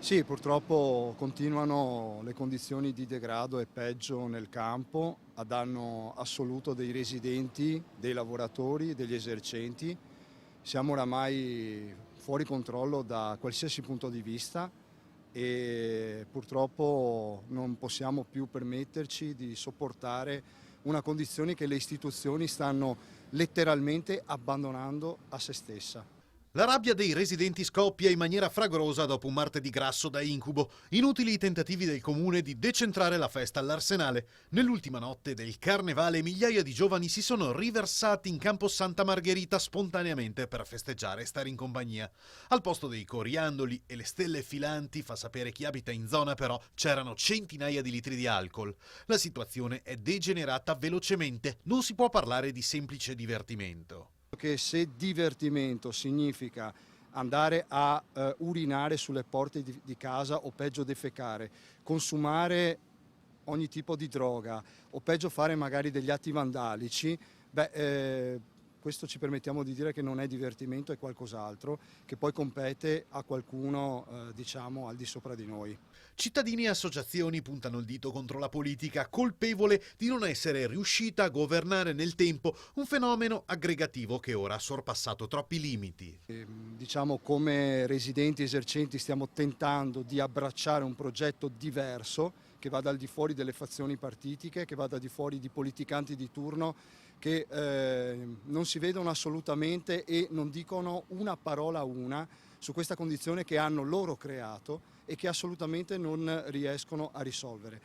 Sì, purtroppo continuano le condizioni di degrado e peggio nel campo a danno assoluto dei residenti, dei lavoratori, degli esercenti. Siamo oramai fuori controllo da qualsiasi punto di vista e purtroppo non possiamo più permetterci di sopportare una condizione che le istituzioni stanno letteralmente abbandonando a se stessa. La rabbia dei residenti scoppia in maniera fragorosa dopo un martedì grasso da incubo. Inutili i tentativi del comune di decentrare la festa all'Arsenale. Nell'ultima notte del carnevale migliaia di giovani si sono riversati in campo Santa Margherita spontaneamente per festeggiare e stare in compagnia. Al posto dei coriandoli e le stelle filanti, fa sapere chi abita in zona però, c'erano centinaia di litri di alcol. La situazione è degenerata velocemente, non si può parlare di semplice divertimento. Che se divertimento significa andare a urinare sulle porte di casa o peggio defecare, consumare ogni tipo di droga o peggio fare magari degli atti vandalici, questo ci permettiamo di dire che non è divertimento, è qualcos'altro che poi compete a qualcuno diciamo al di sopra di noi. Cittadini e associazioni puntano il dito contro la politica, colpevole di non essere riuscita a governare nel tempo un fenomeno aggregativo che ora ha sorpassato troppi limiti. Diciamo come residenti esercenti stiamo tentando di abbracciare un progetto diverso che vada al di fuori delle fazioni partitiche, che vada al di fuori di politicanti di turno che non si vedono assolutamente e non dicono una parola su questa condizione che hanno loro creato e che assolutamente non riescono a risolvere.